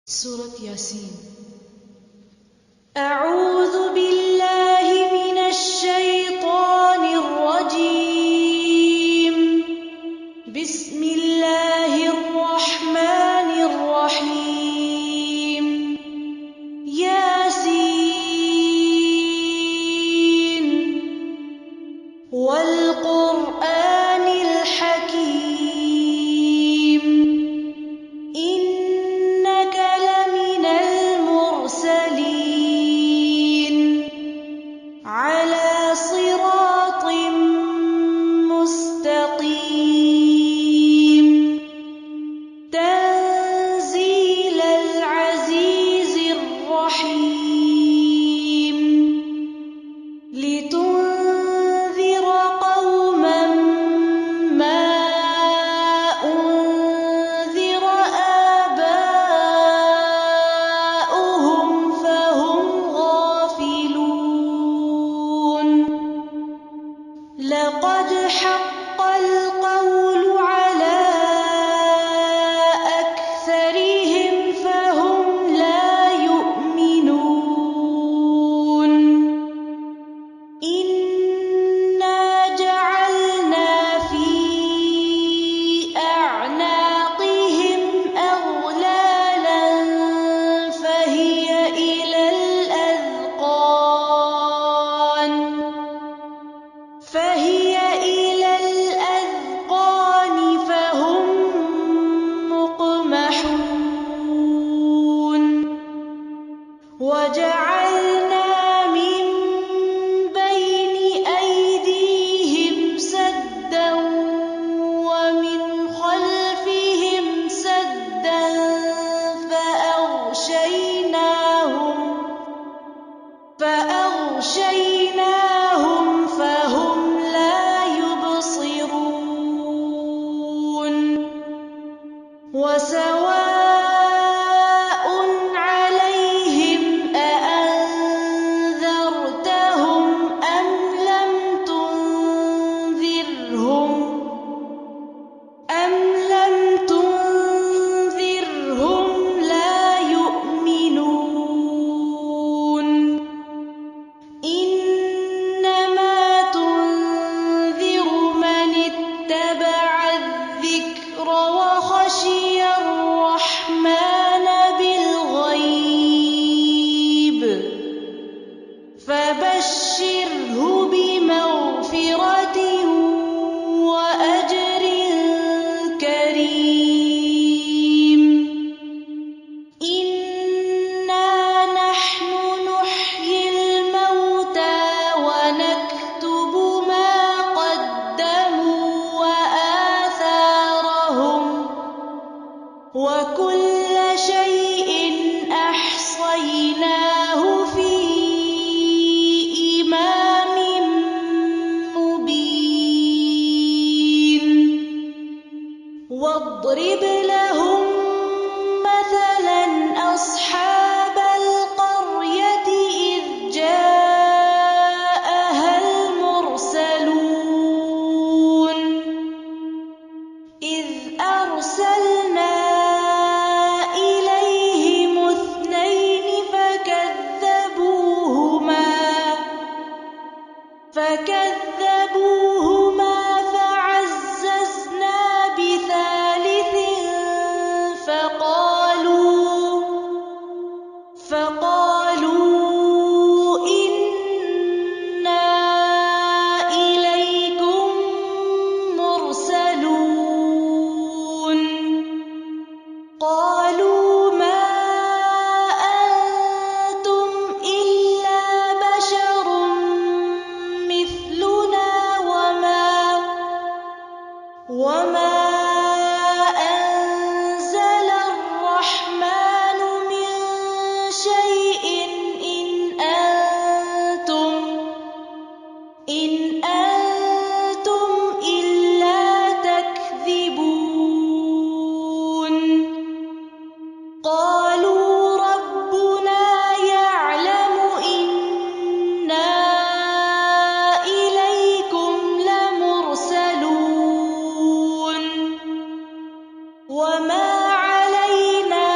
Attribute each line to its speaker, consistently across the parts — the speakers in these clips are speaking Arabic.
Speaker 1: سورة ياسين.
Speaker 2: أعوذ بالله من الشيطان الرجيم. بسم الله الرحمن الرحيم. ياسين والقرآن الحكيم إنك لمن المرسلين على صراط مستقيم تنزيل العزيز الرحيم لتنذر قوما ما أنذر آباؤهم فهم غافلون. لقد حق القول على أكثرهم فهم لا يؤمنون. إنا جعلنا في أعناقهم أغلالا فهي إلى الأذقان فهم مقمحون. وجعلنا من بين أيديهم سدا ومن خلفهم سدا فأغشيناهم فهم لا يبصرون. وسواء عليهم أأنذرتهم أم لم تنذرهم لا يؤمنون. إنما تنذر من اتبع الذكر وخشي الرحمن بالغيب فبشره بمغفرة وأجر كريم. إنا نحن نحيي الموتى ونكتب ما قدموا وآثارهم وكل شيء أحصيناه في إمام مبين. واضرب لهم مثلا أصحاب القرية إذ جاءها المرسلون إذ أرسلنا إليهم اثنين فكذبوهما فعززنا بثالث فقالوا إنا إليكم مرسلون. قالوا ما أنتم إلا بشر مثلنا وما أنزل الرحمن من شيء إن أنتم إلا تكذبون. قالوا ربنا يعلم إنا إليكم لمرسلون وما علينا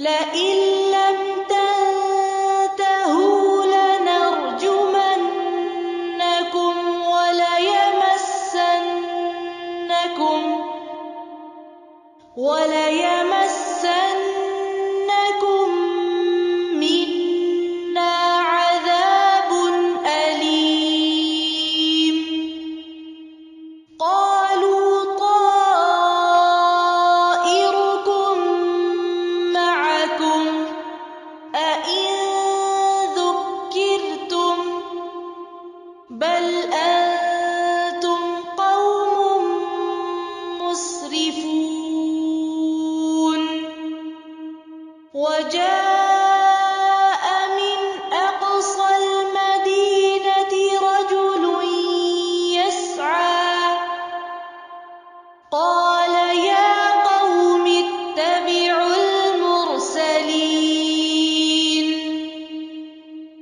Speaker 2: لئن لم تنتهوا لنرجمنكم وليمسنكم منا عذاب أليم. قالوا طائركم معكم أئن ذكرتم بل أنتم قوم مسرفون. وجاء من أقصى المدينة رجل يسعى قال يا قوم اتبعوا المرسلين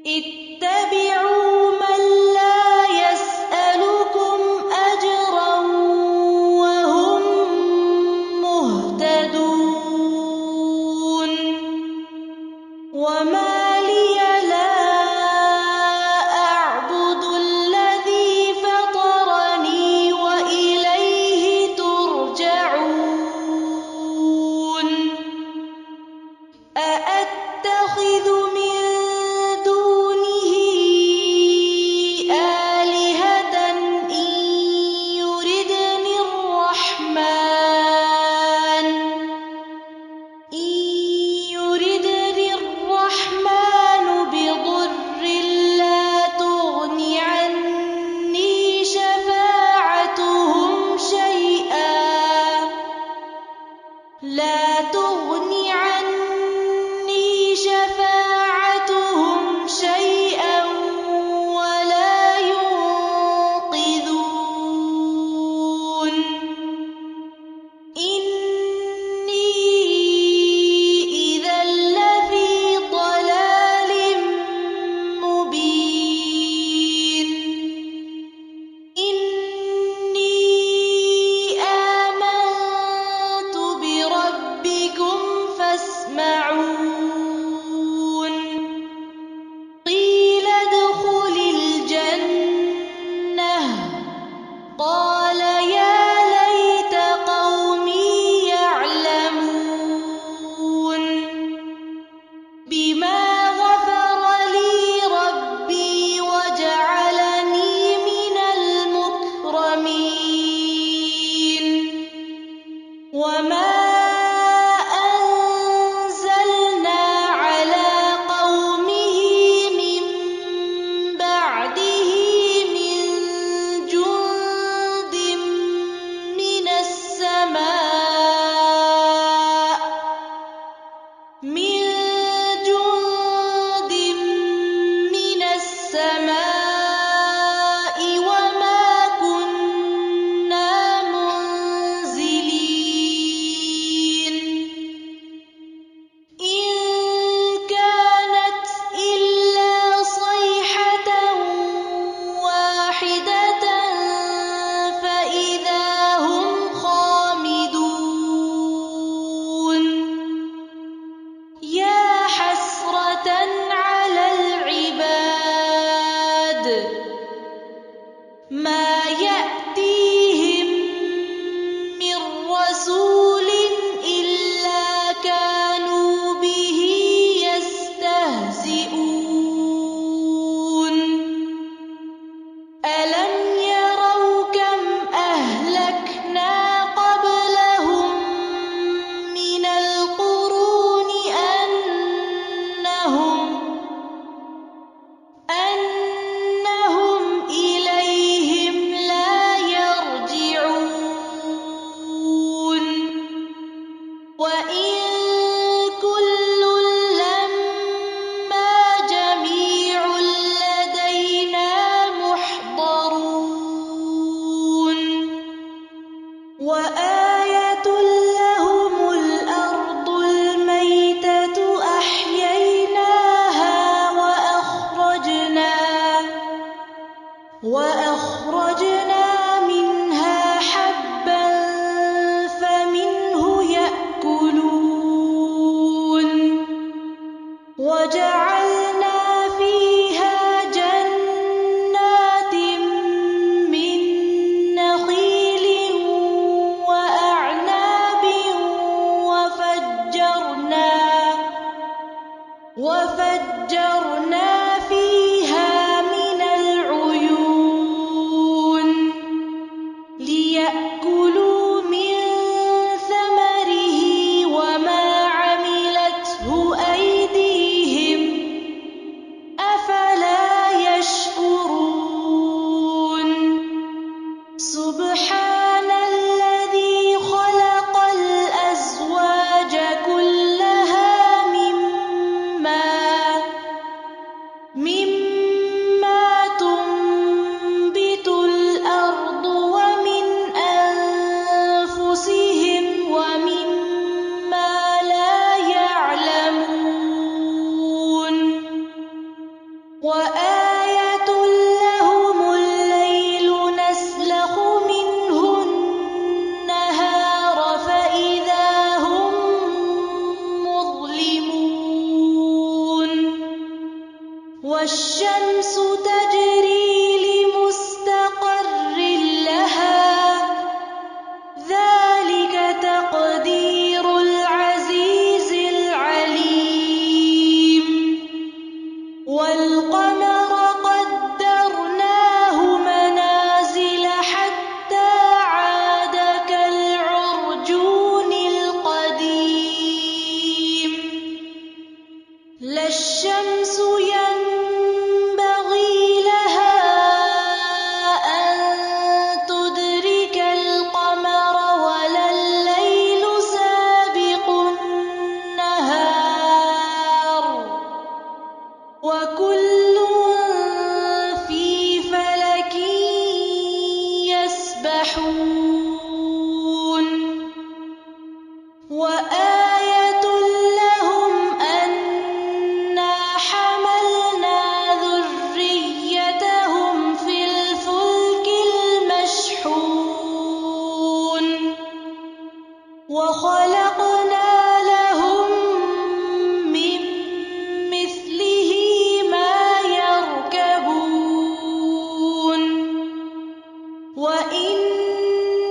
Speaker 2: اتبعوا من لا يسألكم أجرا وهم مهتدون. وما لي لا أعبد الذي فطرني وإليه ترجعون. أأتخذ من دونه آلهة إن يردني الرحمن بضر لا تغن عني شفاعتهم شيئا ولا ينقذون. إني إذا لفي ضلال مبين. إني آمنت بربكم فاسمعون. قيل ادخل الجنة قال يا ليت قومي يعلمون. بما غفر لي ربي وجعلني من المكرمين. وما أنزلنا على قومه من بعده من جند من السماء وما كنا منزلين. إن كانت إلا صيحة واحدة فإذا هم خامدون. يا حسرة على العباد ما يأتيهم من رسول إلا كانوا به يستهزئون. ألم يروا كم أهلكنا قبلهم من القرون أنهم إليهم لا يرجعون. وإن كل لما جميع لدينا محضرون. وآية لهم الأرض الميتة أحييناها وأخرجنا منها حبا فمنه يأكلون. والشمس تجري لمستقر لها ذلك تقدير العزيز العليم والقمر قدرناه منازل حتى عاد كالعرجون القديم لا الشمس ينبغي لها أن تدرك القمر ولا الليل سابق النهار وكل في فلك يسبحون وآية لهم أنا حملنا ذريتهم في الفلك المشحون وخلقنا لهم من مثله ما يركبون وإن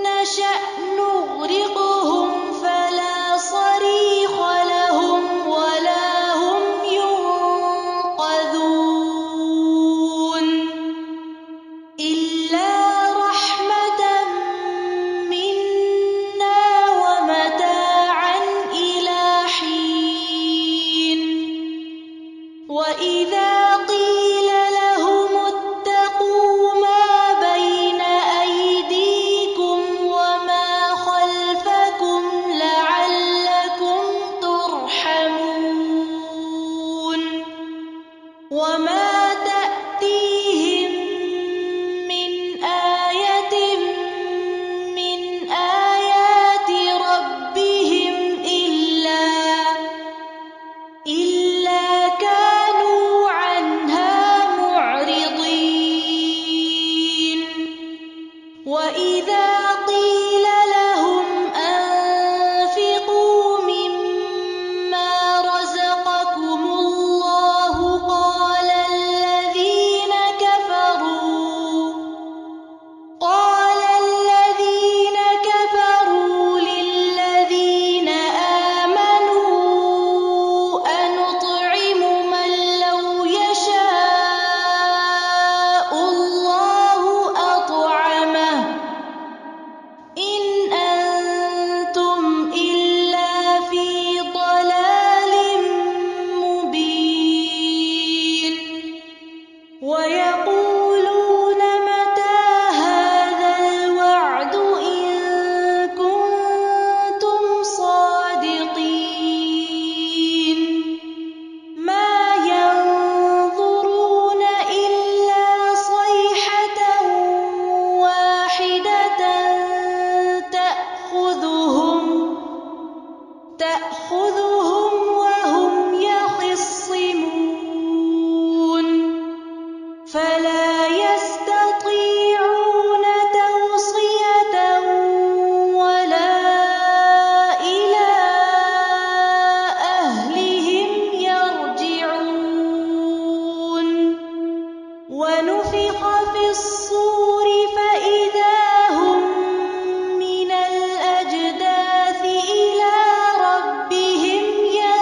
Speaker 2: نشأ نغرقهم فلا صريخ لهم ولا هم ينقذون إلا رحمة منا ومتاعا إلى حين وإذا قيل لهم اتقوا ما بين أيديكم وما خلفكم لعلكم ترحمون وما تأتيهم من آية من آيات ربهم إلا كانوا عنها معرضين وإذا قيل لهم أنفقوا مما رزقكم الله قال الذين كفروا للذين آمنوا أنطعم من لو يشاء الله أطعمه إن أنتم إلا في ضلال مبين ويقولون متى هذا الوعد إن كنتم صادقين ما ينظرون إلا صيحة واحدة تأخذهم وهم يخصمون فلا يستطيعون توصية ولا إلى أهلهم يرجعون ونفخ في الصور فإذا هم من الأجداث إلى ربهم ينسلون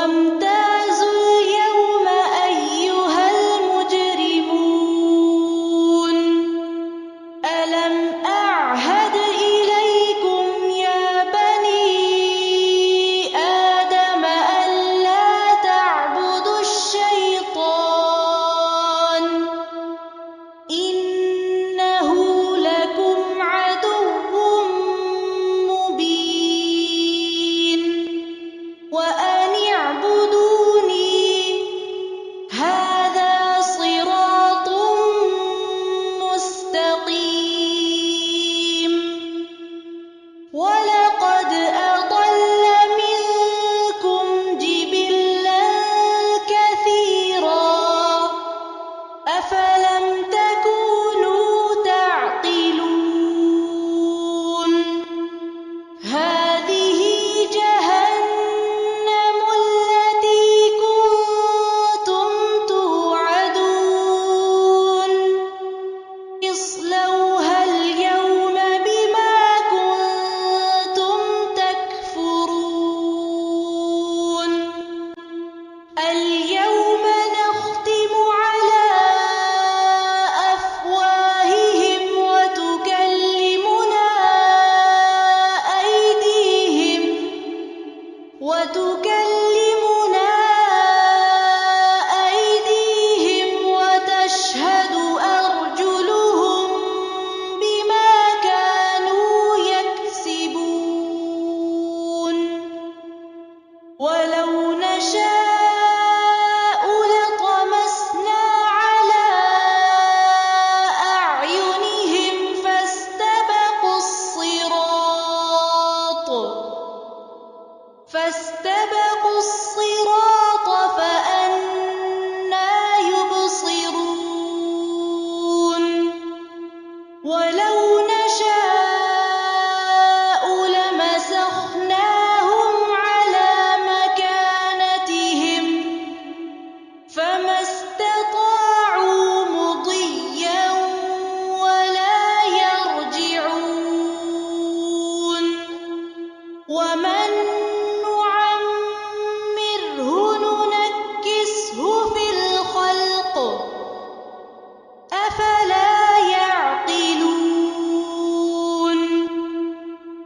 Speaker 2: وامتازوا اليوم أيها المجرمون ألم أعهد إليكم يا بني آدم ألا تعبدوا الشيطان إنه لكم عدو مبين وأن اعبدوني هذا صراط مستقيم ولقد أضل منكم جبلا كثيرا أفلم تكونوا تعقلون هذه جهنم التي كنتم توعدون اصلوها اليوم بما كنتم تكفرون اليوم نختم على أفواههم وتكلمنا أيديهم وتشهد أرجلهم بما كانوا يكسبون ولو نشاء لطمسنا على أعينهم فاستبقوا الصراط فأنى يبصرون ولو نشاء لمسخناهم على مكانتهم فما استطاعوا مضيا ولا يرجعون ومن نعمره ننكسه في الخلق أفلا يعقلون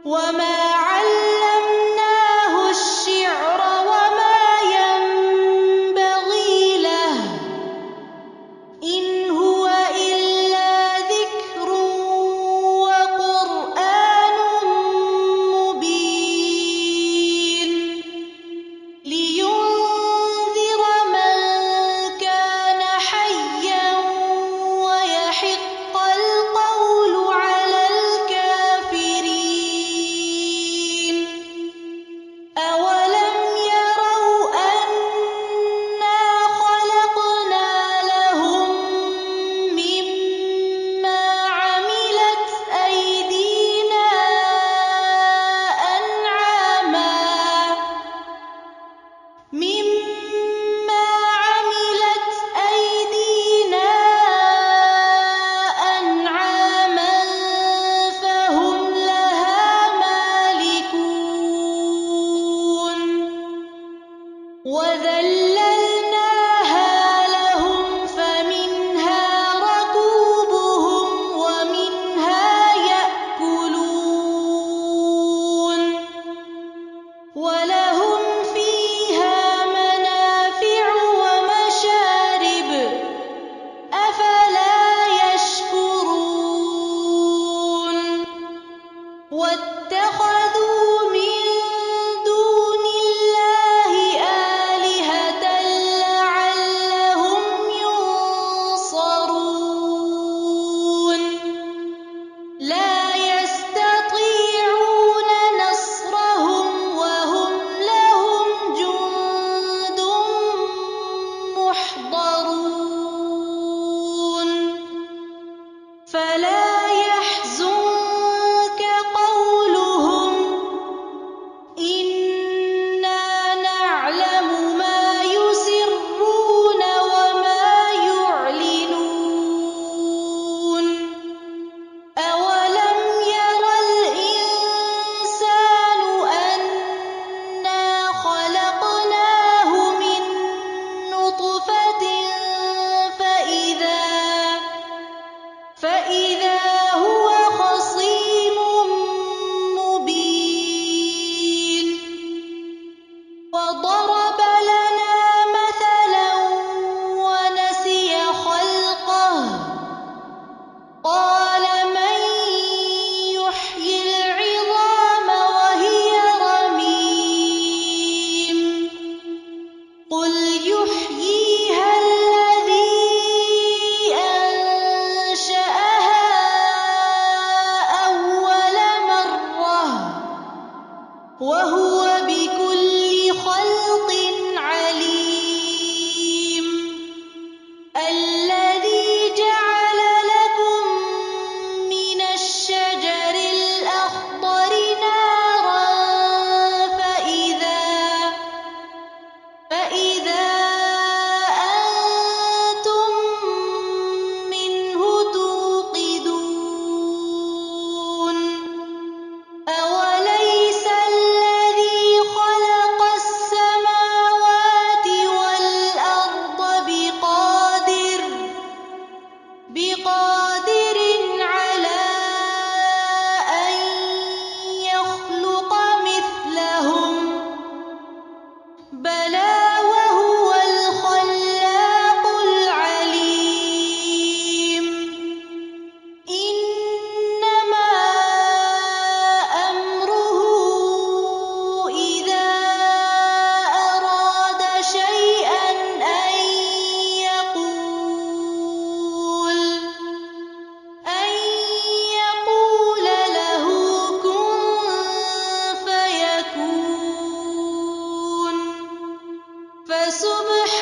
Speaker 2: وما علمناه الشعر وما ينبغي له إن هو إلا ذكر وقرآن مبين لينذر من كان حيا ويحق القول على الكافرين أولم يروا أنا خلقنا لهم مما عملت أيدينا أنعاما فهم لها مالكون وذللناها لهم فمنها ركوبهم ومنها يأكلون ولهم فيها منافع ومشارب أفلا يشكرون واتخذوا من دون الله آلهة فسبحان